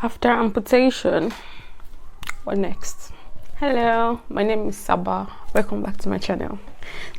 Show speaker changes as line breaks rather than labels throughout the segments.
After amputation, what next? Hello, my name is Saba. Welcome back to my channel.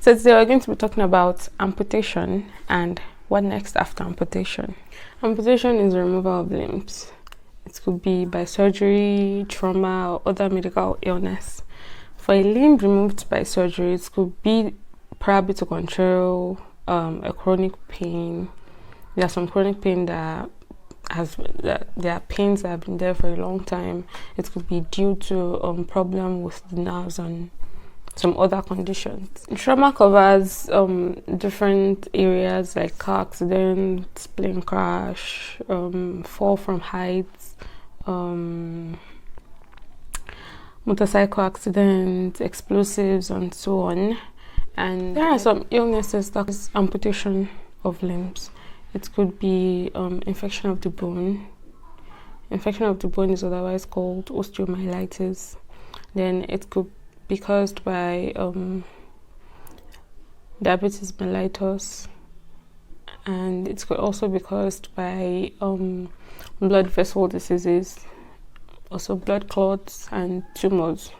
So today we're going to be talking about amputation and what next after amputation. Amputation is the removal of limbs. It could be by surgery, trauma, or other medical illness. For a limb removed by surgery, it could be probably to control a chronic pain. There are some chronic pain there are pains that have been there for a long time. It could be due to problem with the nerves and some other conditions. Trauma covers different areas like car accidents, plane crash, fall from heights, motorcycle accidents, explosives, and so on. And there are some illnesses that cause amputation of limbs. It could be infection of the bone. Infection of the bone is otherwise called osteomyelitis. Then it could be caused by diabetes mellitus, and it could also be caused by blood vessel diseases, also blood clots and tumors,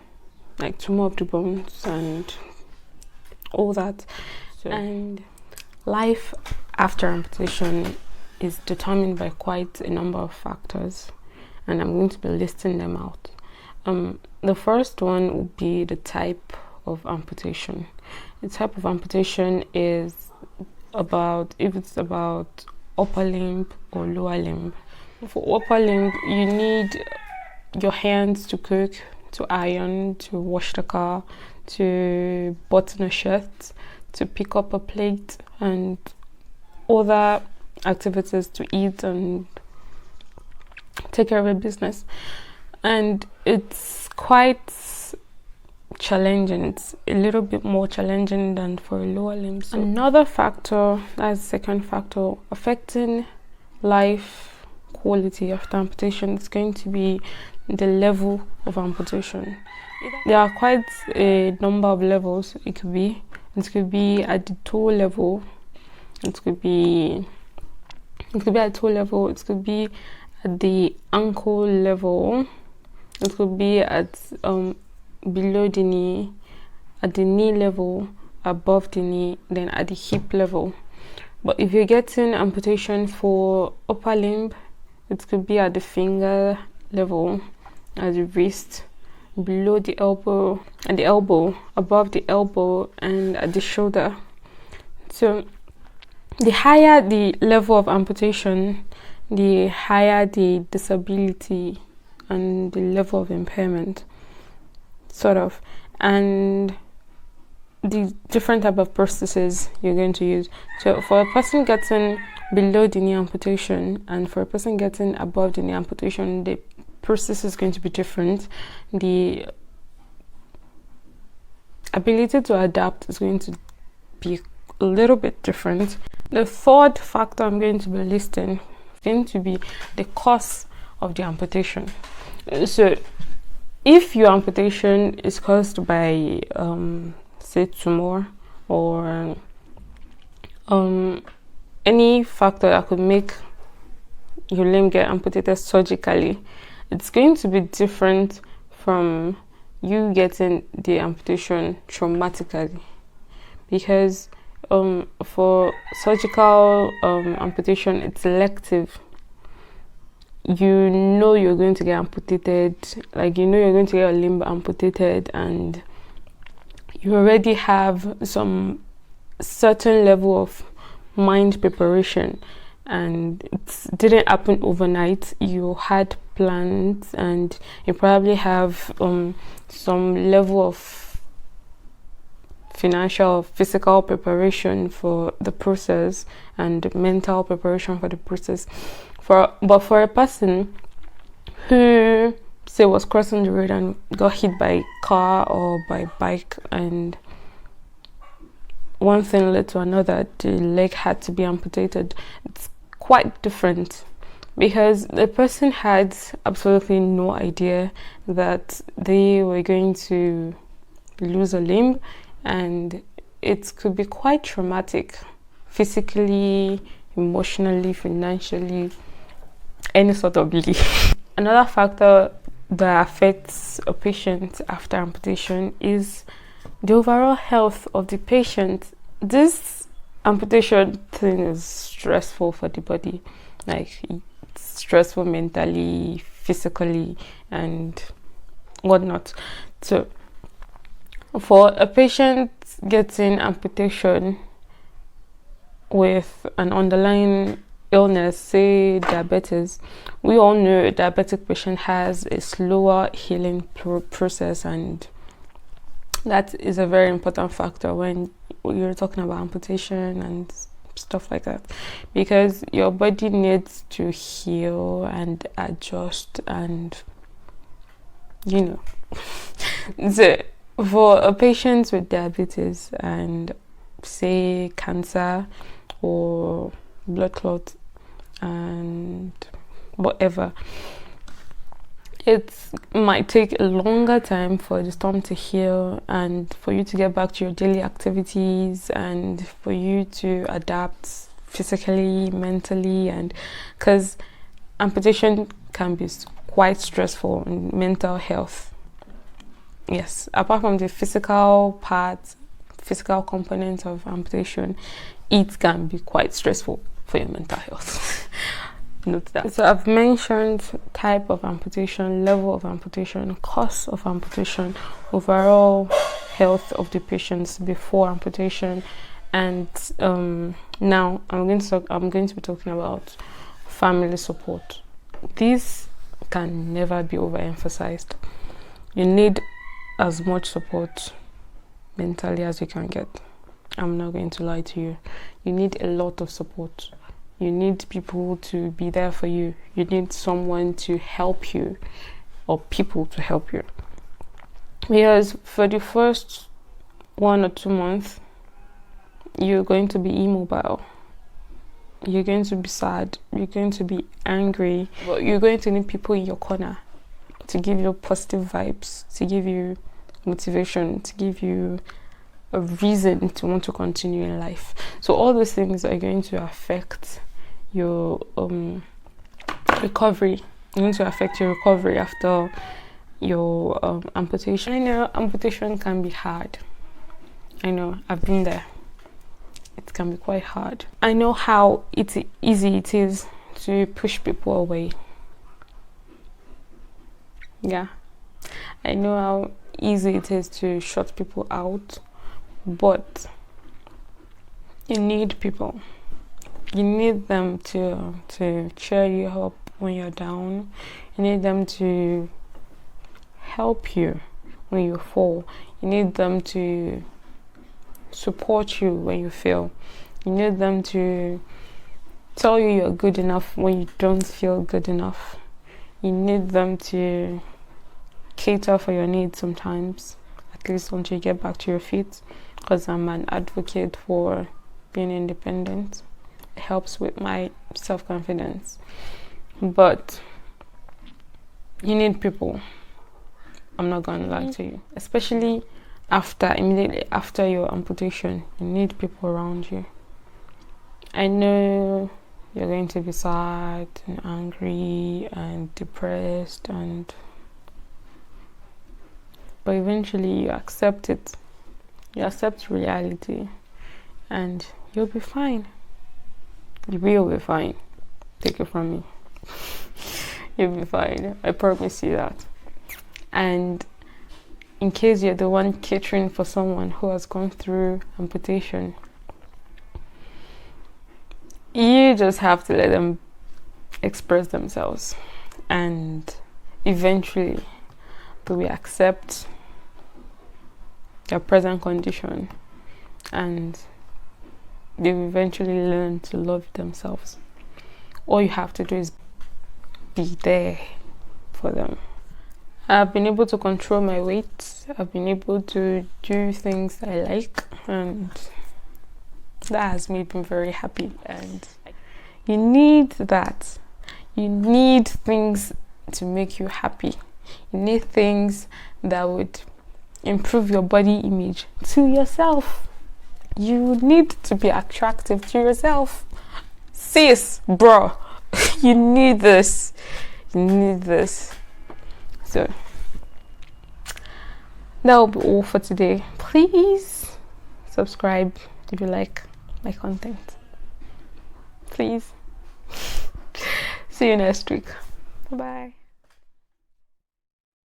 like tumor of the bones and all that. And life after amputation is determined by quite a number of factors, and I'm going to be listing them out. The first one would be the type of amputation. The type of amputation is about if it's about upper limb or lower limb. For upper limb, you need your hands to cook, to iron, to wash the car, to button a shirt, to pick up a plate, and other activities to eat and take care of a business. And it's quite challenging. It's a little bit more challenging than for a lower limb. So another factor, that's the second factor, affecting life quality after amputation is going to be the level of amputation. There are quite a number of levels it could be. It could be at the toe level. It could be at the toe level. It could be at the ankle level. It could be at below the knee, at the knee level, above the knee, then at the hip level. But if you're getting amputation for upper limb, it could be at the finger level, at the wrist, below the elbow, at the elbow, above the elbow, and at the shoulder. So the higher the level of amputation, the higher the disability and the level of impairment, sort of, and the different type of prostheses you're going to use. So for a person getting below the knee amputation and for a person getting above the knee amputation, the process is going to be different. The ability to adapt is going to be a little bit different. The third factor I'm going to be listing is going to be the cause of the amputation. So if your amputation is caused by say tumor or any factor that could make your limb get amputated surgically, it's going to be different from you getting the amputation traumatically, because for surgical amputation, it's elective. You know you're going to get amputated, like you know you're going to get a limb amputated, and you already have some certain level of mind preparation, and it didn't happen overnight. You had plans and you probably have some level of financial, physical preparation for the process and mental preparation for the process. But for a person who, say, was crossing the road and got hit by a car or by bike, and one thing led to another, the leg had to be amputated, it's quite different, because the person had absolutely no idea that they were going to lose a limb, and it could be quite traumatic, physically, emotionally, financially, any sort of belief. Another factor that affects a patient after amputation is the overall health of the patient. This amputation thing is stressful for the body, like it's stressful mentally, physically, and whatnot. So for a patient getting amputation with an underlying illness, say diabetes, we all know a diabetic patient has a slower healing process, and that is a very important factor when you're talking about amputation and stuff like that, because your body needs to heal and adjust, and so for a patient with diabetes and say cancer or blood clot and whatever, it might take a longer time for the stomach to heal and for you to get back to your daily activities and for you to adapt physically, mentally, and because amputation can be quite stressful in mental health. Yes, apart from the physical component of amputation, it can be quite stressful for your mental health. Note that. So I've mentioned type of amputation, level of amputation, cost of amputation, overall health of the patients before amputation, and now I'm going to be talking about family support. This can never be overemphasized. You need as much support mentally as you can get. I'm not going to lie to you. You need a lot of support. You need people to be there for you. You need someone to help you, or people to help you. Because for the first 1 or 2 months, you're going to be immobile. You're going to be sad. You're going to be angry. But you're going to need people in your corner to give you positive vibes, to give you motivation, to give you a reason to want to continue in life. So all those things are going to affect your recovery. It's going to affect your recovery after your amputation. I know amputation can be hard. I know, I've been there. It can be quite hard. I know how easy it is to push people away. Yeah, I know how easy it is to shut people out, but you need people. You need them to cheer you up when you're down. You need them to help you when you fall. You need them to support you when you fail. You need them to tell you you're good enough when you don't feel good enough. You need them to cater for your needs sometimes, at least until you get back to your feet, because I'm an advocate for being independent. It helps with my self-confidence. But you need people. I'm not gonna lie to you. Especially immediately after your amputation, you need people around you. I know you're going to be sad and angry and depressed, but eventually you accept it. You accept reality and you'll be fine. You will be fine. Take it from me. You'll be fine. I promise you that. And in case you're the one catering for someone who has gone through amputation, you just have to let them express themselves, and eventually they will accept your present condition, and they will eventually learn to love themselves. All you have to do is be there for them. I've been able to control my weight. I've been able to do things I like, and that has made me very happy. And you need that. You need things to make you happy. You need things that would improve your body image to yourself. You need to be attractive to yourself. Sis, bro, you need this. You need this. So that will be all for today. Please subscribe if you like my content. Please. See you next week. Bye bye.